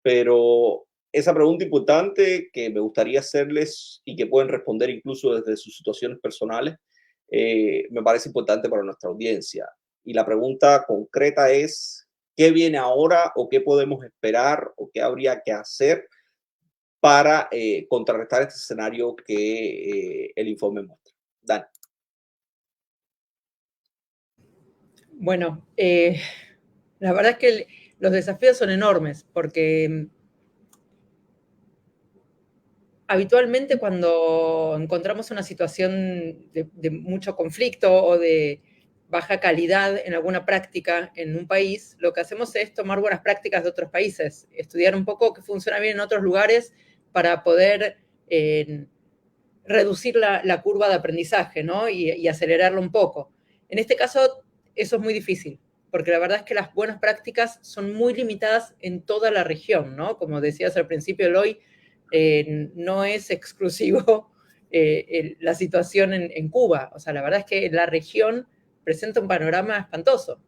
Pero esa pregunta importante que me gustaría hacerles y que pueden responder incluso desde sus situaciones personales, me parece importante para nuestra audiencia. Y la pregunta concreta es, ¿qué viene ahora o qué podemos esperar o qué habría que hacer para contrarrestar este escenario que el informe muestra? Dani. Bueno, la verdad es que los desafíos son enormes, porque habitualmente cuando encontramos una situación de mucho conflicto o de baja calidad en alguna práctica en un país, lo que hacemos es tomar buenas prácticas de otros países, estudiar un poco qué funciona bien en otros lugares para poder reducir la curva de aprendizaje, ¿no? y acelerarlo un poco. En este caso, eso es muy difícil, porque la verdad es que las buenas prácticas son muy limitadas en toda la región, ¿no? Como decías al principio, Eloy, no es exclusivo la situación en Cuba. O sea, la verdad es que la región presenta un panorama espantoso.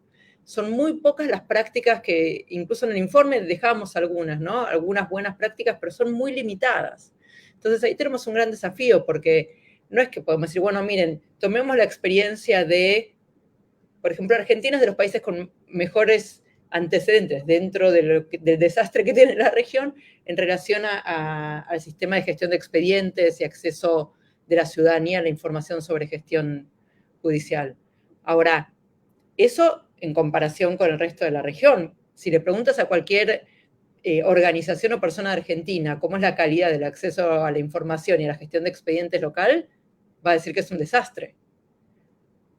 Son muy pocas las prácticas que, incluso en el informe dejamos algunas, ¿no? Algunas buenas prácticas, pero son muy limitadas. Entonces ahí tenemos un gran desafío, porque no es que podemos decir, bueno, miren, tomemos la experiencia de, por ejemplo, Argentina es de los países con mejores antecedentes dentro del desastre que tiene la región en relación al sistema de gestión de expedientes y acceso de la ciudadanía a la información sobre gestión judicial. Ahora, eso en comparación con el resto de la región. Si le preguntas a cualquier organización o persona de Argentina cómo es la calidad del acceso a la información y a la gestión de expedientes local, va a decir que es un desastre.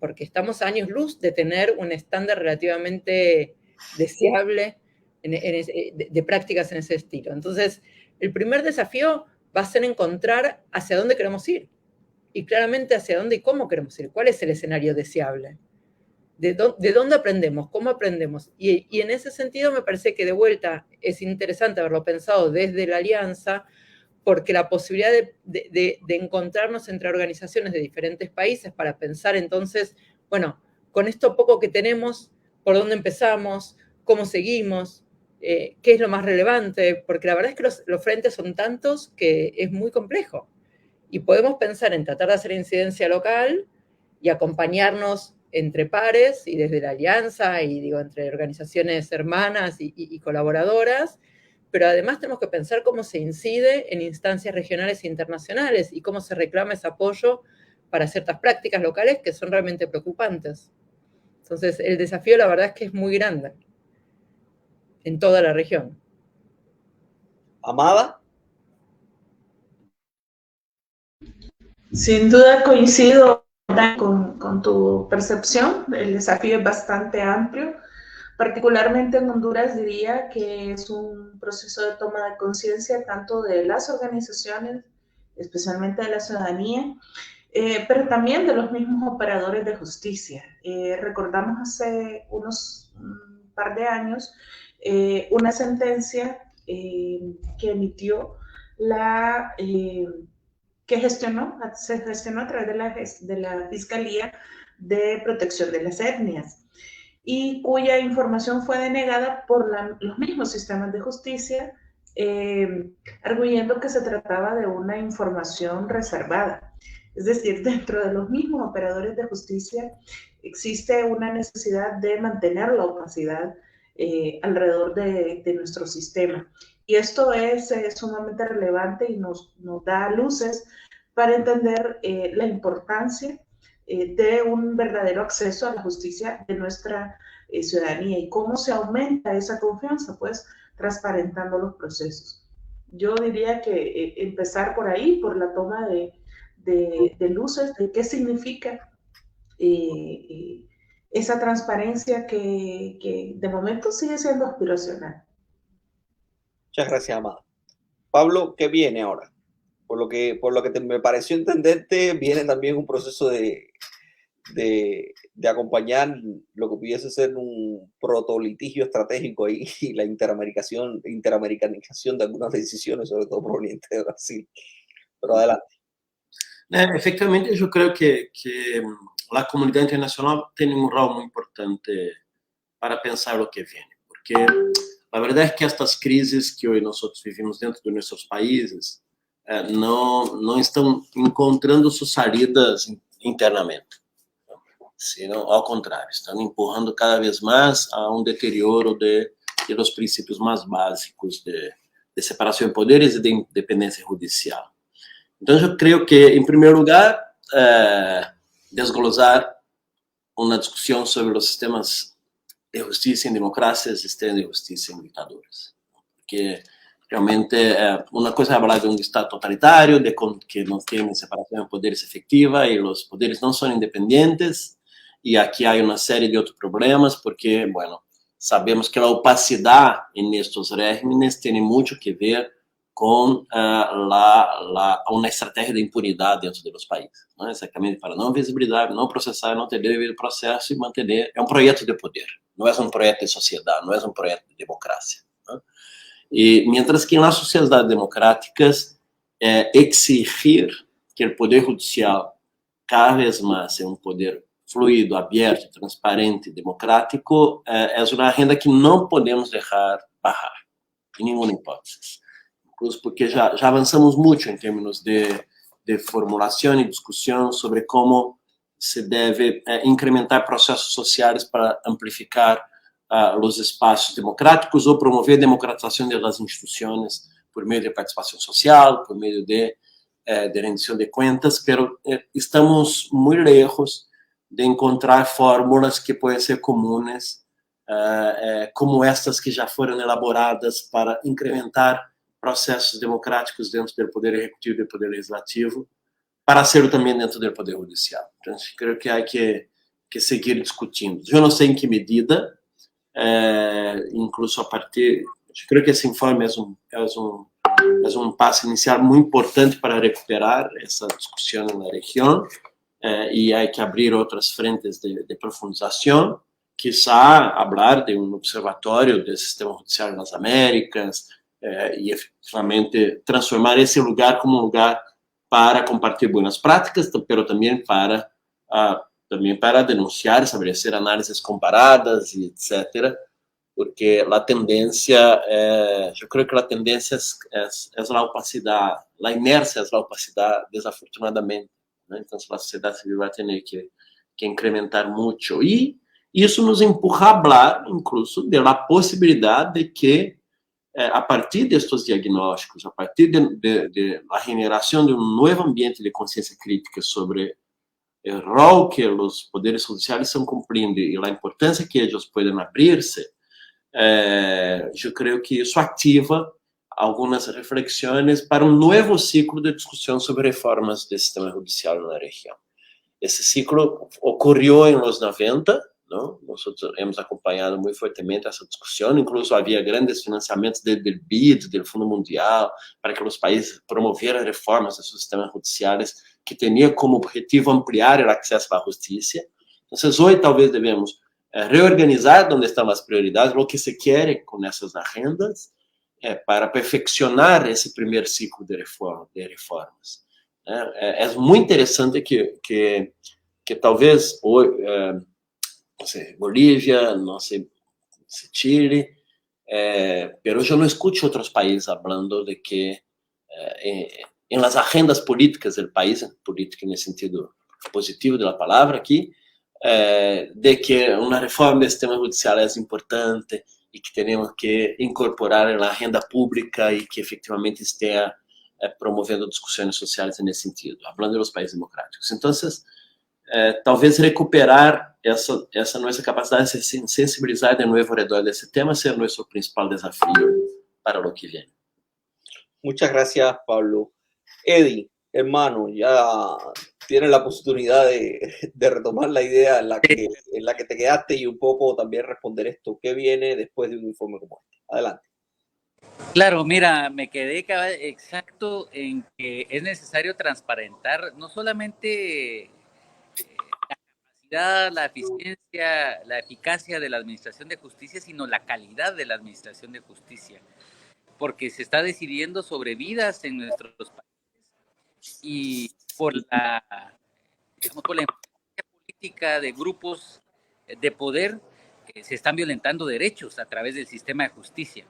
Porque estamos a años luz de tener un estándar relativamente deseable de prácticas en ese estilo. Entonces, el primer desafío va a ser encontrar hacia dónde queremos ir y claramente hacia dónde y cómo queremos ir, cuál es el escenario deseable, de dónde aprendemos, cómo aprendemos. Y en ese sentido me parece que de vuelta es interesante haberlo pensado desde la alianza, porque la posibilidad de encontrarnos entre organizaciones de diferentes países para pensar entonces, bueno, con esto poco que tenemos, por dónde empezamos, cómo seguimos, qué es lo más relevante, porque la verdad es que los frentes son tantos que es muy complejo. Y podemos pensar en tratar de hacer incidencia local y acompañarnos entre pares y desde la alianza y digo, entre organizaciones hermanas y colaboradoras, pero además tenemos que pensar cómo se incide en instancias regionales e internacionales y cómo se reclama ese apoyo para ciertas prácticas locales que son realmente preocupantes. Entonces, el desafío la verdad es que es muy grande en toda la región. Amada. Sin duda coincido con tu percepción, el desafío es bastante amplio. Particularmente en Honduras diría que es un proceso de toma de conciencia tanto de las organizaciones, especialmente de la ciudadanía, pero también de los mismos operadores de justicia. Recordamos hace unos par de años una sentencia que emitió que se gestionó a través de la Fiscalía de Protección de las Etnias, y cuya información fue denegada por los mismos sistemas de justicia, arguyendo que se trataba de una información reservada. Es decir, dentro de los mismos operadores de justicia existe una necesidad de mantener la opacidad alrededor de nuestro sistema. Y esto es sumamente relevante y nos da luces para entender la importancia de un verdadero acceso a la justicia de nuestra ciudadanía y cómo se aumenta esa confianza, pues transparentando los procesos. Yo diría que empezar por ahí, por la toma de luces de qué significa esa transparencia que de momento sigue siendo aspiracional. Muchas gracias, Amada. Pablo, ¿qué viene ahora? Por lo que me pareció entenderte, viene también un proceso de acompañar lo que pudiese ser un protolitigio estratégico ahí y la interamericanización de algunas decisiones, sobre todo provenientes de Brasil. Pero adelante. Efectivamente, yo creo que a comunidade internacional tem um rol muito importante para pensar o que vem, porque a verdade é que estas crises que hoje nós vivemos dentro de nossos países não estão encontrando suas saídas internamente, senão ao contrário, estão empurrando cada vez mais a um deterioro de los princípios mais básicos de separação de poderes e de independência judicial. Então, eu creio que, em primeiro lugar, desglosar uma discussão sobre os sistemas de justiça em democracias e sistemas de justiça em ditaduras. Porque, realmente, uma coisa é falar de um Estado totalitário, que não tem separação de poderes efetiva e os poderes não são independentes, e aqui há uma série de outros problemas, porque, bueno, sabemos que a opacidade nestes regímenes tem muito que ver com uma estratégia de impunidade dentro dos países, não? Exatamente para não visibilizar, não processar, não ter devido processo e manter. É um projeto de poder, não é um projeto de sociedade, não é um projeto de democracia, não? E mientras que nas sociedades democráticas exigir que o poder judicial cada vez mais seja um poder fluido, aberto, transparente, democrático, é uma agenda que não podemos deixar barrar, em nenhuma hipótese. Incluso porque já avançamos muito em termos de formulação e discussão sobre como se deve incrementar processos sociais para amplificar os espaços democráticos ou promover a democratização das instituições por meio de participação social, por meio de rendição de contas, mas estamos muito lejos de encontrar fórmulas que podem ser comunes, como estas que já foram elaboradas para incrementar processos democráticos dentro do poder executivo e do poder legislativo, para ser também dentro do poder judicial. Então, creio que há que seguir discutindo. Eu não sei em que medida, incluso a partir, creio que esse informe é um passo inicial muito importante para recuperar essa discussão na região, e há que abrir outras frentes de profundização, quizá falar de um observatório do sistema judicial nas Américas, e efetivamente transformar esse lugar como um lugar para compartilhar boas práticas, mas também para denunciar, estabelecer análises comparadas e etc., porque a tendência, eu creio que a tendência é a opacidade, a inércia é a opacidade, desafortunadamente, né? Então, a sociedade civil vai ter que incrementar muito, e isso nos empurra a falar, incluso, da possibilidade de que, a partir destes diagnósticos, a partir de la generação de um novo ambiente de consciência crítica sobre o rol que os poderes judiciais estão cumprindo e a importância que eles podem abrir-se, eu creio que isso ativa algumas reflexões para um novo ciclo de discussão sobre reformas do sistema judicial na região. Esse ciclo ocorreu nos 90, não? Nós hemos acompanhado muito fortemente essa discussão, incluso havia grandes financiamentos do BID, do Fundo Mundial, para que os países promovieran reformas dos sistemas judiciais que tinham como objetivo ampliar o acesso à justiça. Então, hoje talvez devemos reorganizar onde estão as prioridades, o que se quer com essas agendas, para perfeccionar esse primeiro ciclo de reformas. É muito interessante que talvez não sei, Bolívia, não sei se Chile, pero eu não escuto outros países falando de que em las agendas políticas do país, política nesse sentido positivo da palavra aqui, de que uma reforma do sistema judicial é importante e que temos que incorporar na agenda pública e que efetivamente esteja promovendo discussões sociais nesse sentido, falando dos países democráticos. Então, talvez recuperar essa nossa capacidade de se sensibilizar de novo ao redor desse tema seja o nosso principal desafio para o que vem. Muchas gracias, Pablo. Eddie, hermano, ya tienes la oportunidad de retomar la idea en la que te quedaste y un poco también responder esto. ¿Qué viene después de un informe como este? Adelante. Claro, mira, me quedé exacto en que es necesario transparentar no solamente la capacidad, la eficiencia, la eficacia de la administración de justicia, sino la calidad de la administración de justicia, porque se está decidiendo sobre vidas en nuestros países y por la influencia política, de grupos de poder, se están violentando derechos a través del sistema de justicia.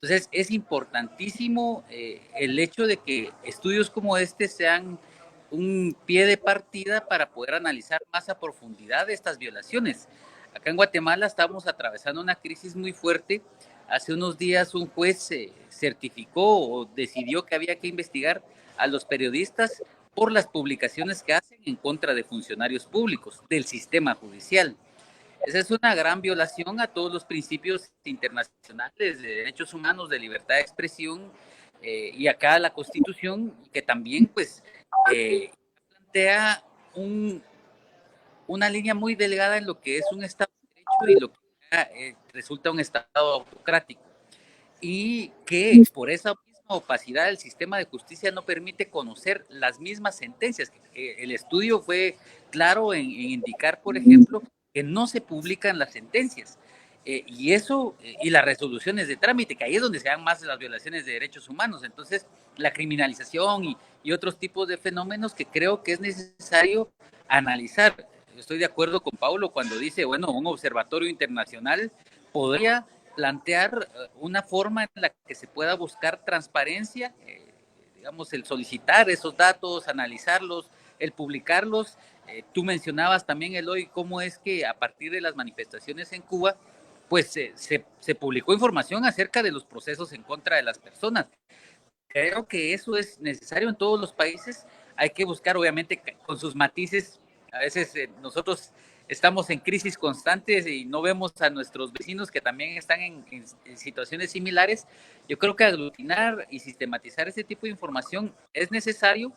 Entonces es importantísimo el hecho de que estudios como este sean un pie de partida para poder analizar más a profundidad estas violaciones. Acá en Guatemala estamos atravesando una crisis muy fuerte. Hace unos días un juez certificó o decidió que había que investigar a los periodistas por las publicaciones que hacen en contra de funcionarios públicos del sistema judicial. Esa es una gran violación a todos los principios internacionales de derechos humanos, de libertad de expresión, y acá la Constitución, que también pues plantea una línea muy delgada en lo que es un Estado de Derecho y lo que resulta un Estado autocrático, y que por esa misma opacidad del sistema de justicia no permite conocer las mismas sentencias. El estudio fue claro en indicar, por ejemplo, que no se publican las sentencias, y eso, y las resoluciones de trámite, que ahí es donde se dan más las violaciones de derechos humanos. Entonces, la criminalización y otros tipos de fenómenos que creo que es necesario analizar. Estoy de acuerdo con Paulo cuando dice, bueno, un observatorio internacional podría plantear una forma en la que se pueda buscar transparencia, digamos, el solicitar esos datos, analizarlos, el publicarlos. Tú mencionabas también, Eloy, cómo es que a partir de las manifestaciones en Cuba, pues se publicó información acerca de los procesos en contra de las personas. Creo que eso es necesario en todos los países. Hay que buscar, obviamente, con sus matices. A veces nosotros estamos en crisis constantes y no vemos a nuestros vecinos que también están en situaciones similares. Yo creo que aglutinar y sistematizar ese tipo de información es necesario.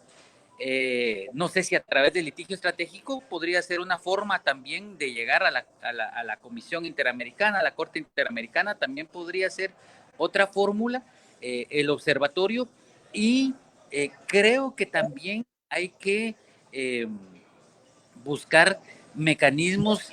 No sé si a través del litigio estratégico podría ser una forma también de llegar a la Comisión Interamericana, a la Corte Interamericana, también podría ser otra fórmula, el observatorio, y creo que también hay que buscar mecanismos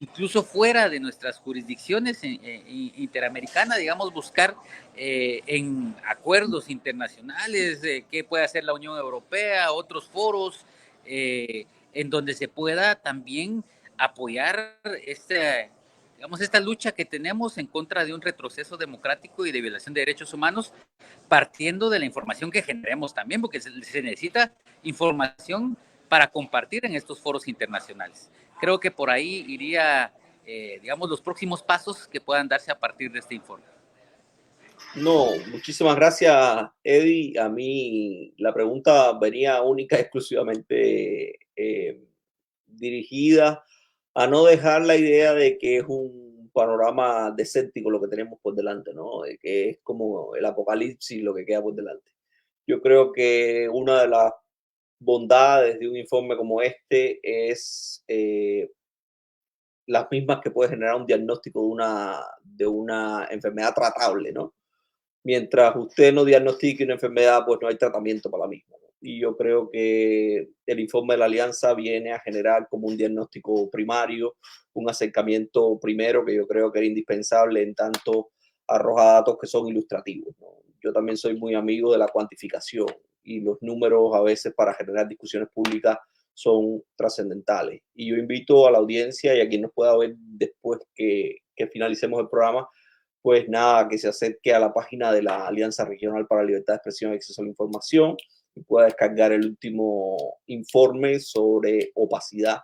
incluso fuera de nuestras jurisdicciones interamericanas, digamos, buscar en acuerdos internacionales qué puede hacer la Unión Europea, otros foros, en donde se pueda también apoyar esta lucha que tenemos en contra de un retroceso democrático y de violación de derechos humanos, partiendo de la información que generemos también, porque se necesita información para compartir en estos foros internacionales. Creo que por ahí iría, digamos, los próximos pasos que puedan darse a partir de este informe. No, muchísimas gracias, Eddie. A mí la pregunta venía única y exclusivamente dirigida a no dejar la idea de que es un panorama desértico lo que tenemos por delante, ¿no? De que es como el apocalipsis lo que queda por delante. Yo creo que una de las bondades de un informe como este es las mismas que puede generar un diagnóstico de una enfermedad tratable, ¿no? Mientras usted no diagnostique una enfermedad, pues no hay tratamiento para la misma, ¿no? Y yo creo que el informe de la Alianza viene a generar como un diagnóstico primario, un acercamiento primero que yo creo que era indispensable, en tanto arroja datos que son ilustrativos, ¿no? Yo también soy muy amigo de la cuantificación, y los números a veces para generar discusiones públicas son trascendentales. Y yo invito a la audiencia y a quien nos pueda ver después que finalicemos el programa, pues nada, que se acerque a la página de la Alianza Regional para la Libertad de Expresión y Acceso a la Información y pueda descargar el último informe sobre opacidad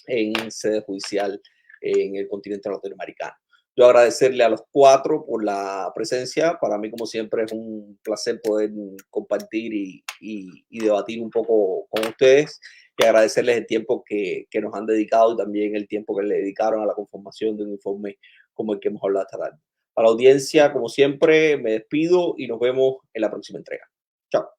en sede judicial en el continente latinoamericano. Yo agradecerle a los cuatro por la presencia. Para mí, como siempre, es un placer poder compartir y debatir un poco con ustedes, y agradecerles el tiempo que nos han dedicado y también el tiempo que le dedicaron a la conformación de un informe como el que hemos hablado esta tarde. A la audiencia, como siempre, me despido y nos vemos en la próxima entrega. Chao.